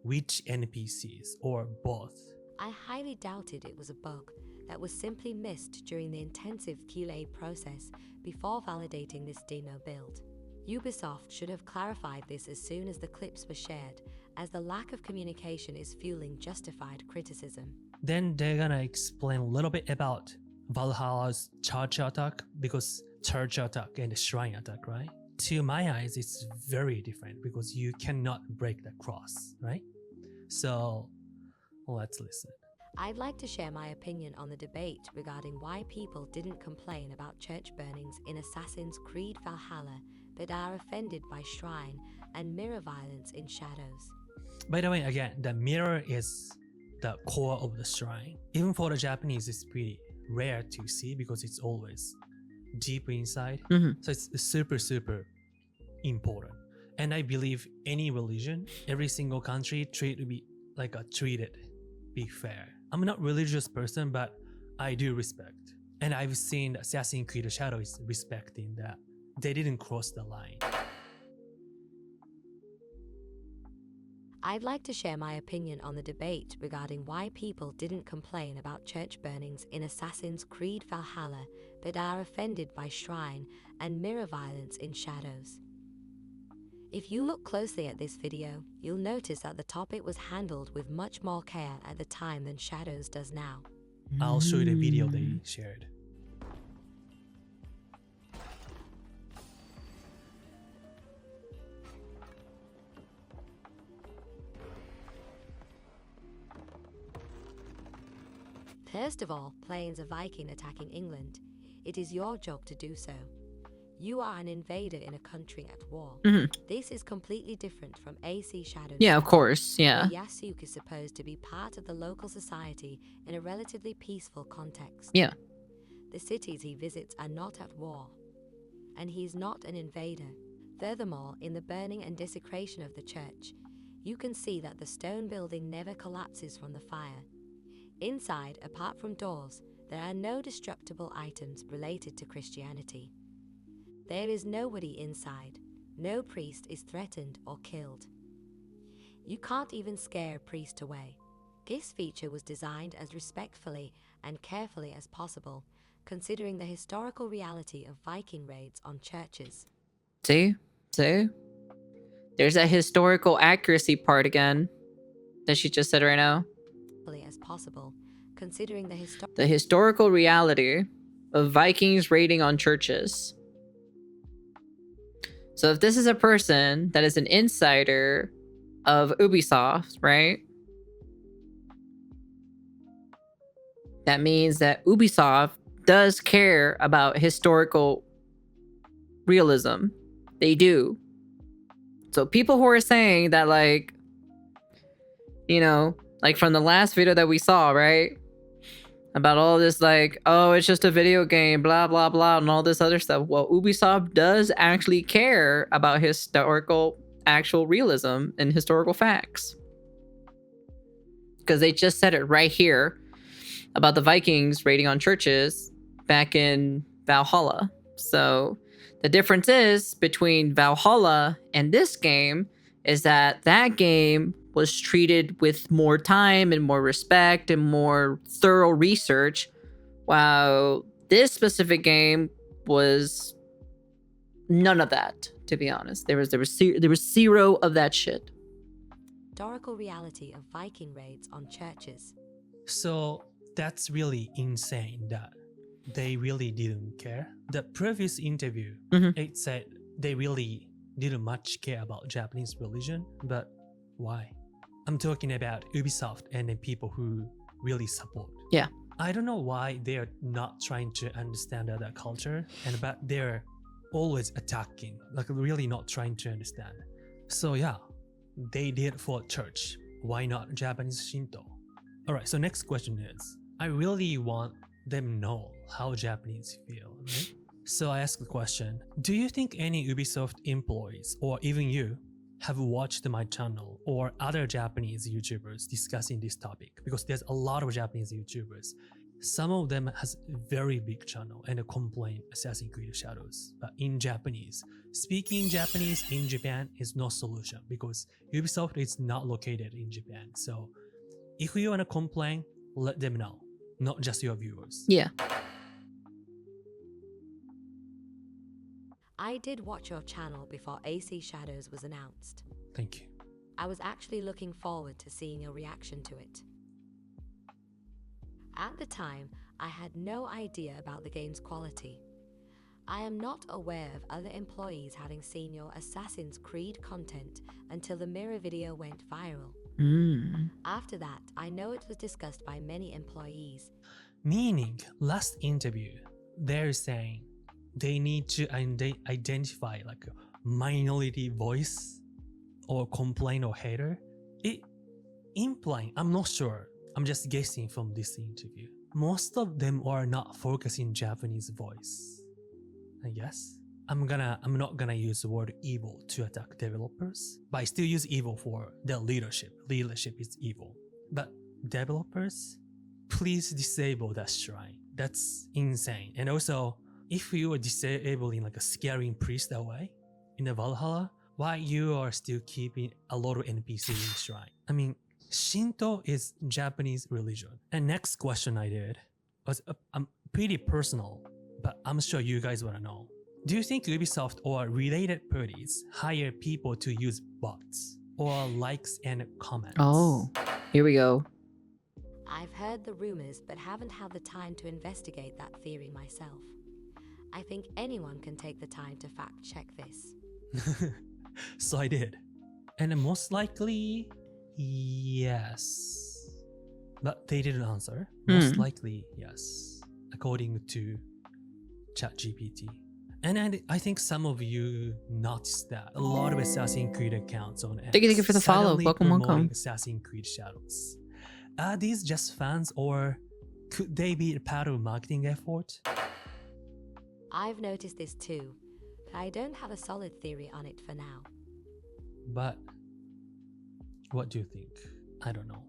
which NPCs or both. I highly doubted it was a bug that was simply missed during the intensive QA process before validating this demo build. Ubisoft should have clarified this as soon as the clips were shared, as the lack of communication is fueling justified criticism. Then they're gonna explain a little bit about Valhalla's church attack, because church attack and the shrine attack, right? To my eyes, it's very different because you cannot break the cross, right? So let's listen. I'd like to share my opinion on the debate regarding why people didn't complain about church burnings in Assassin's Creed Valhalla, but are offended by shrine and mirror violence in Shadows. By the way, again, the mirror is the core of the shrine. Even for the Japanese, it's pretty rare to see because it's always deep inside. So it's super, super important. And I believe any religion, every single country treated be fair. I'm not a religious person, but I do respect. And I've seen Assassin's Creed Shadows respecting that. They didn't cross the line. I'd like to share my opinion on the debate regarding why people didn't complain about church burnings in Assassin's Creed Valhalla, but are offended by shrine and mirror violence in Shadows. If you look closely at this video, you'll notice that the topic was handled with much more care at the time than Shadows does now. I'll show you the video they shared. First of all, planes a Viking attacking England. It is your job to do so. You are an invader in a country at war. This is completely different from AC Shadows. Yeah, of course. Yeah. Where Yasuke is supposed to be part of the local society in a relatively peaceful context. Yeah. The cities he visits are not at war, and he is not an invader. Furthermore, in the burning and desecration of the church, you can see that the stone building never collapses from the fire. Inside, apart from doors, there are no destructible items related to Christianity. There is nobody inside. No priest is threatened or killed. You can't even scare a priest away. This feature was designed as respectfully and carefully as possible, considering the historical reality of Viking raids on churches. See? There's that historical accuracy part again that she just said right now. As possible, considering the historical reality of Vikings raiding on churches. So if this is a person that is an insider of Ubisoft, right? That means that Ubisoft does care about historical realism. They do. So people who are saying that, like, you know, like from the last video that we saw, right? About all this, like, oh, it's just a video game, blah, blah, blah, and all this other stuff. Well, Ubisoft does actually care about historical, actual realism and historical facts. Because they just said it right here about the Vikings raiding on churches back in Valhalla. So the difference is between Valhalla and this game is that that game was treated with more time and more respect and more thorough research, while this specific game was none of that, to be honest. There was zero of that shit. Historical reality of Viking raids on churches. So that's really insane that they really didn't care. The previous interview, it said they really didn't much care about Japanese religion, but why? I'm talking about Ubisoft and the people who really support. Yeah. I don't know why they're not trying to understand other culture, but they're always attacking, like really not trying to understand. So yeah, they did for church. Why not Japanese Shinto? Alright, so next question is, I really want them know how Japanese feel, right? So I ask the question, do you think any Ubisoft employees, or even you, have watched my channel or other Japanese YouTubers discussing this topic? Because there's a lot of Japanese YouTubers. Some of them has very big channel and complain Assassin's Creed Shadows. But in Japanese, speaking Japanese in Japan is no solution because Ubisoft is not located in Japan. So if you want to complain, let them know, not just your viewers. Yeah. I did watch your channel before AC Shadows was announced. Thank you. I was actually looking forward to seeing your reaction to it. At the time, I had no idea about the game's quality. I am not aware of other employees having seen your Assassin's Creed content until the mirror video went viral. After that, I know it was discussed by many employees. Meaning, last interview, they're saying they need to identify like a minority voice or complaint or hater. It implying, I'm not sure, I'm just guessing from this interview. Most of them are not focusing Japanese voice, I guess. I'm not gonna use the word evil to attack developers, but I still use evil for their leadership. Leadership is evil. But developers, please disable that shrine. That's insane. And also, if you are disabling like a scaring priest away in the Valhalla, why you are still keeping a lot of NPC in the shrine? I mean, Shinto is Japanese religion. And next question I did was pretty personal, but I'm sure you guys want to know. Do you think Ubisoft or related parties hire people to use bots or likes and comments? Oh, here we go. I've heard the rumors, but haven't had the time to investigate that theory myself. I think anyone can take the time to fact check this. So I did. And most likely, yes. But they didn't answer. Most likely, yes, according to ChatGPT. And I think some of you noticed that a lot of Assassin's Creed accounts on X Thank you for the follow. suddenly Welcome, promoting welcome. Assassin's Creed Shadows. Are these just fans, or could they be a part of a marketing effort? I've noticed this too, but I don't have a solid theory on it for now. But what do you think? I don't know.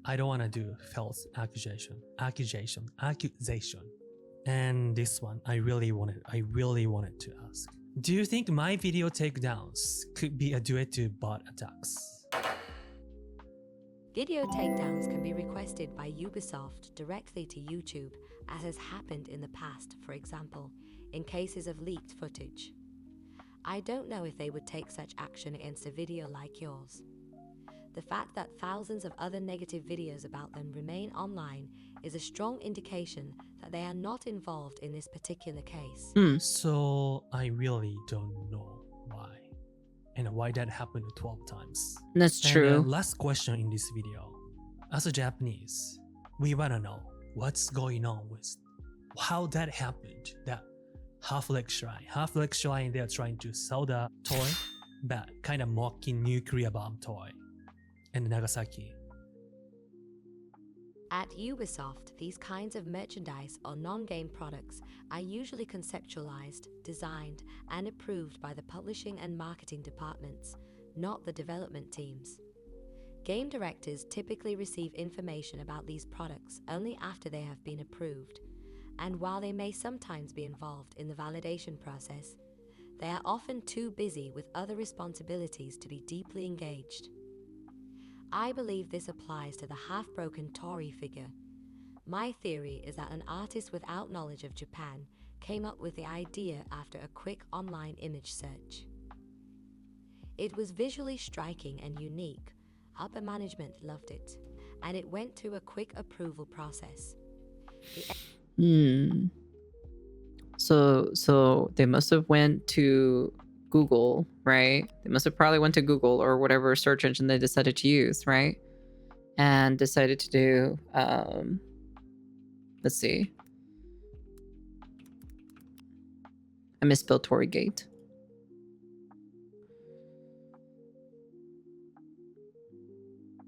I don't want to do false accusation. And this one, I really wanted to ask. Do you think my video takedowns could be a duet to bot attacks? Video takedowns can be requested by Ubisoft directly to YouTube, as has happened in the past, for example, in cases of leaked footage. I don't know if they would take such action against a video like yours. The fact that thousands of other negative videos about them remain online is a strong indication that they are not involved in this particular case. So I really don't know why. And why that happened 12 times. That's true. And last question in this video. As a Japanese, we wanna know what's going on with how that happened. That Half-Leg Shrine, they're trying to sell the toy, but kind of mocking nuclear bomb toy. And Nagasaki. At Ubisoft, these kinds of merchandise or non-game products are usually conceptualized, designed, and approved by the publishing and marketing departments, not the development teams. Game directors typically receive information about these products only after they have been approved, and while they may sometimes be involved in the validation process, they are often too busy with other responsibilities to be deeply engaged. I believe this applies to the half-broken Tori figure. My theory is that an artist without knowledge of Japan came up with the idea after a quick online image search. It was visually striking and unique. Upper management loved it, and it went through a quick approval process. So they must have went to Google, right? They must have probably went to Google or whatever search engine they decided to use, right? And decided to do, let's see. I misspelled Torygate.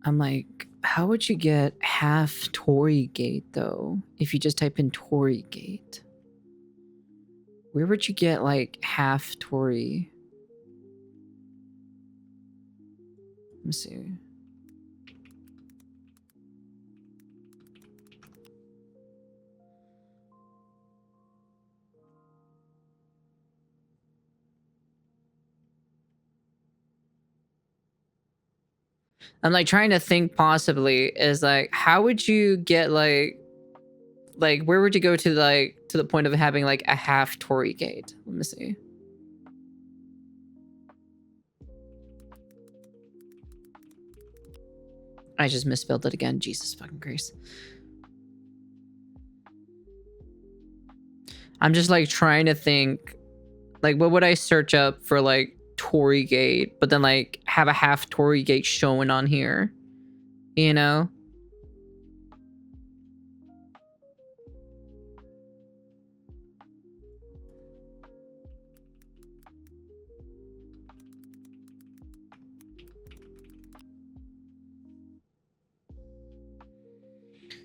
I'm like, how would you get half Torygate though? If you just type in Torygate. Where would you get like half Tory? Let me see. I'm like trying to think possibly is like, how would you get like where would you go to the point of having like a half Torygate? Let me see. I just misspelled it again. Jesus fucking Christ. I'm just like trying to think like what would I search up for like Torygate, but then like have a half Torygate showing on here, you know?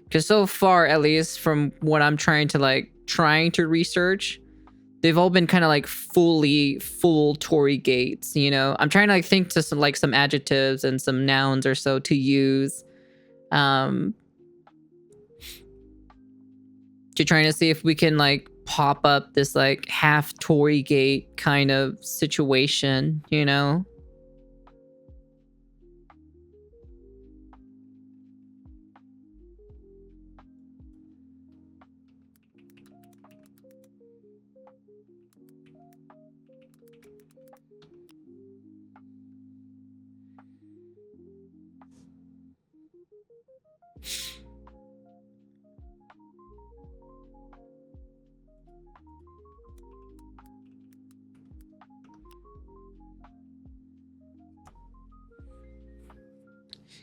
Because so far, at least from what I'm trying to research, they've all been kind of like full Torygates, you know? I'm trying to like think to some adjectives and some nouns or so to use. To trying to see if we can like pop up this like half Torygate kind of situation, you know?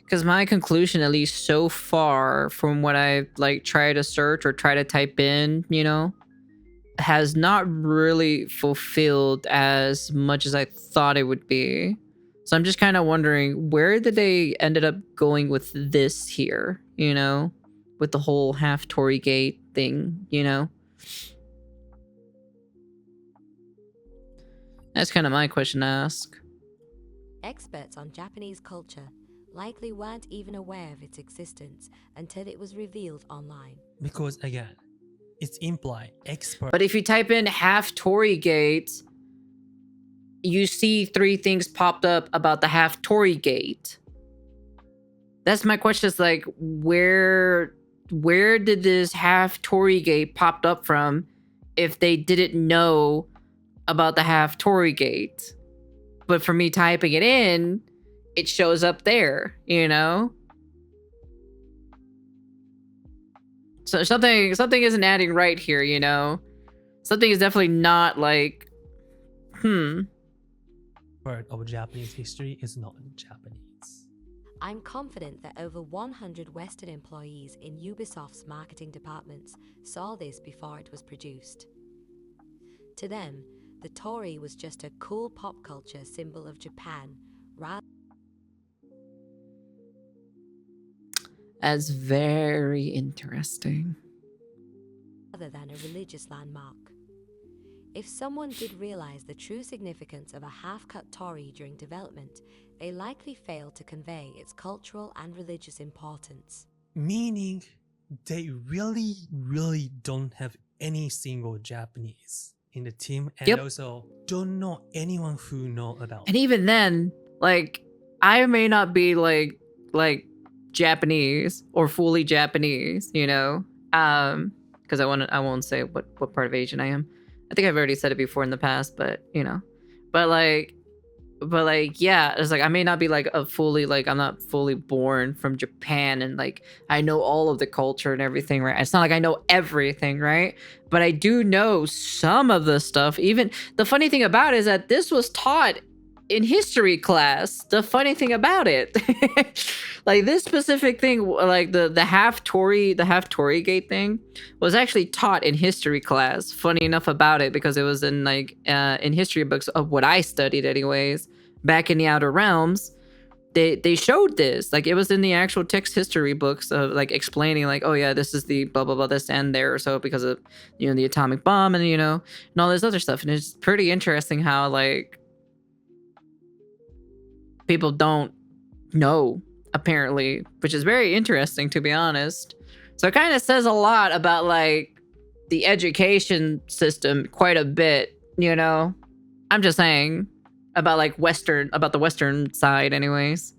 Because my conclusion, at least so far, from what I like try to search or try to type in, you know, has not really fulfilled as much as I thought it would be. So I'm just kind of wondering, where did they ended up going with this here, you know, with the whole half Torii gate thing, you know? That's kind of my question to ask. Experts on Japanese culture likely weren't even aware of its existence until it was revealed online. Because again, it's implied expert. But if you type in half Torii gate, you see 3 things popped up about the half Torii gate. That's my question, is like, where did this half Torii gate popped up from if they didn't know about the half Torii gate? But for me typing it in, it shows up there, you know? So something isn't adding right here, you know? Something is definitely not like, Part of Japanese history is not Japanese. I'm confident that over 100 Western employees in Ubisoft's marketing departments saw this before it was produced. To them, the Torii was just a cool pop culture symbol of Japan, rather That's very interesting. than a religious landmark. If someone did realize the true significance of a half-cut Torii during development, they likely failed to convey its cultural and religious importance. Meaning, they really don't have any single Japanese in the team, and Yep. also don't know anyone who know about. And even then, like, I may not be like Japanese or fully Japanese, you know, because I won't say what part of Asian I am. I think I've already said it before in the past, but you know, but like, yeah, it's like I may not be like a fully, like, I'm not fully born from Japan and like I know all of the culture and everything, right? It's not like I know everything, right? But I do know some of the stuff. Even the funny thing about it is that this was taught in history class. The funny thing about it, like this specific thing, like the half Torii gate thing was actually taught in history class. Funny enough about it, because it was in like in history books of what I studied anyways, back in the Outer Realms. They showed this, like it was in the actual text history books of like explaining like, oh yeah, this is the blah blah blah, this and there, or so, because of, you know, the atomic bomb and, you know, and all this other stuff. And it's pretty interesting how like people don't know, apparently, which is very interesting, to be honest. So it kind of says a lot about like the education system quite a bit, you know? I'm just saying about like about the Western side anyways.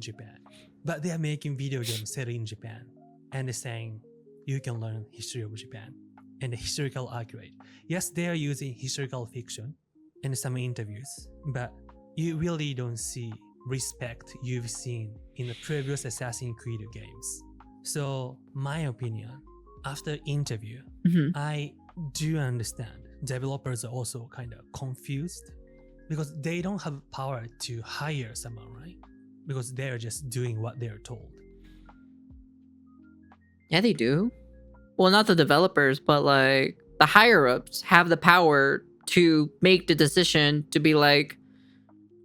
Japan. But they are making video games set in Japan, and they're saying you can learn history of Japan and the historical accurate. Yes, they are using historical fiction in some interviews, but you really don't see respect you've seen in the previous Assassin's Creed games. So my opinion, after interview, I do understand developers are also kind of confused, because they don't have power to hire someone, right? Because they're just doing what they're told. Yeah, they do. Well, not the developers, but like the higher ups have the power to make the decision to be like,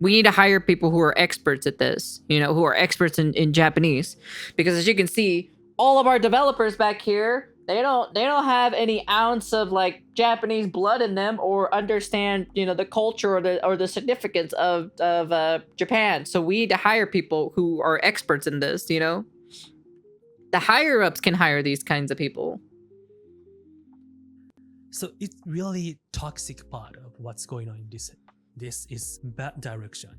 we need to hire people who are experts at this, you know, who are experts in Japanese. Because as you can see, all of our developers back here, they don't have any ounce of like Japanese blood in them, or understand, you know, the culture or the significance of Japan. So we need to hire people who are experts in this, you know. The higher ups can hire these kinds of people. So it's really toxic part of what's going on in this. This is bad direction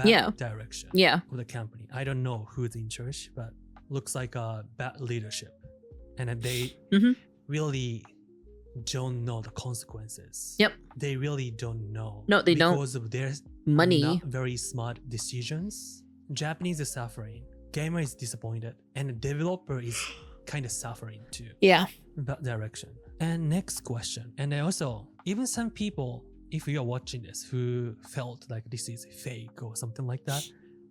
Yeah. direction Yeah. of the company. I don't know who's in charge, but looks like a bad leadership. And they really don't know the consequences. Yep. They really don't know. No, they don't. Because of their Money. not very smart decisions. Japanese is suffering. Gamer is disappointed. And the developer is kind of suffering too. Yeah. Bad direction. And next question. And then also, even some people, if you are watching this, who felt like this is fake or something like that,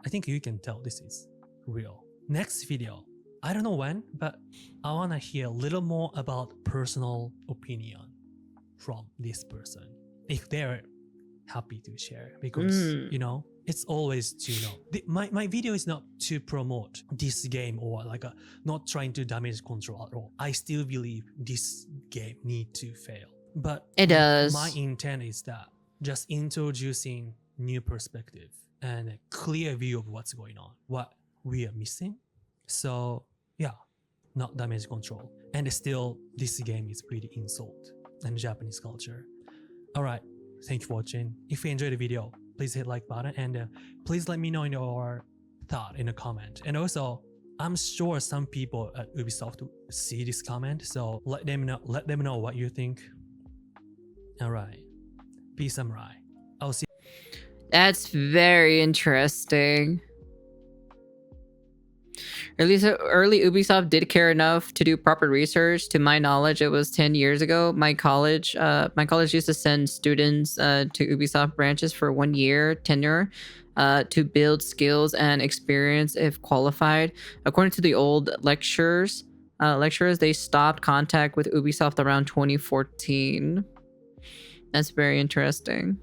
I think you can tell this is real. Next video, I don't know when, but I want to hear a little more about personal opinion from this person, if they're happy to share, because you know, it's always to, you know, my video is not to promote this game or like not trying to damage control at all. I still believe this game need to fail, but It does. my intent is that just introducing new perspective and a clear view of what's going on, what we are missing. So yeah, not damage control. And still, this game is pretty insult and Japanese culture. All right, thank you for watching. If you enjoyed the video, please hit like button and please let me know your thought in a comment. And also, I'm sure some people at Ubisoft see this comment, so let them know what you think. All right, peace, samurai. I'll see. That's very interesting. At least early Ubisoft did care enough to do proper research. To my knowledge, it was 10 years ago. My college used to send students to Ubisoft branches for 1 year tenure to build skills and experience if qualified. According to the old lecturers, they stopped contact with Ubisoft around 2014. That's very interesting.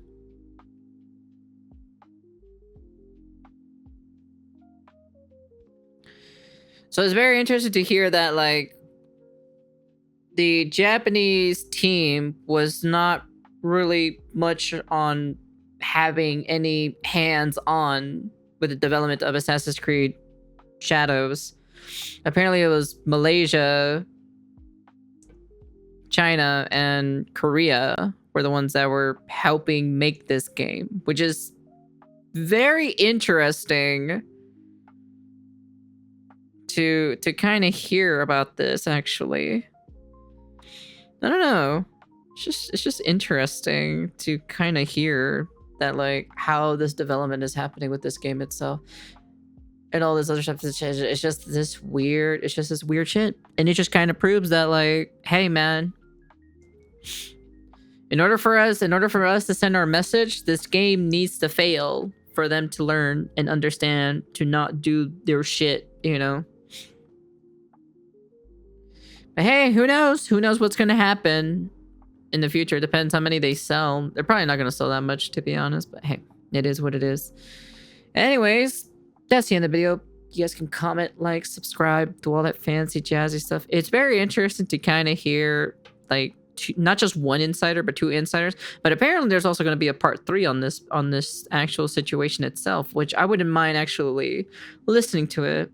So it's very interesting to hear that, like, the Japanese team was not really much on having any hands-on with the development of Assassin's Creed Shadows. Apparently it was Malaysia, China, and Korea were the ones that were helping make this game, which is very interesting to kind of hear about this. Actually, I don't know, it's just interesting to kind of hear that, like, how this development is happening with this game itself and all this other stuff. It's just this weird shit, and it just kind of proves that, like, hey man, in order for us to send our message, this game needs to fail for them to learn and understand to not do their shit, you know. But hey, who knows? Who knows what's gonna happen in the future? Depends how many they sell. They're probably not gonna sell that much, to be honest. But hey, it is what it is. Anyways, that's the end of the video. You guys can comment, like, subscribe, do all that fancy jazzy stuff. It's very interesting to kind of hear, like, not just one insider, but two insiders. But apparently there's also going to be a part 3 on this actual situation itself, which I wouldn't mind actually listening to it.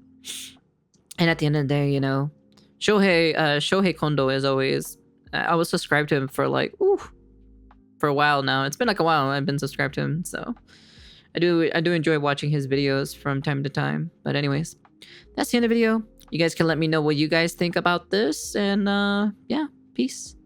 And at the end of the day, you know, Shohei Kondo, as always, I was subscribed to him for like, for a while now. It's been like a while I've been subscribed to him, so I do enjoy watching his videos from time to time. But anyways, that's the end of the video. You guys can let me know what you guys think about this, and yeah, peace.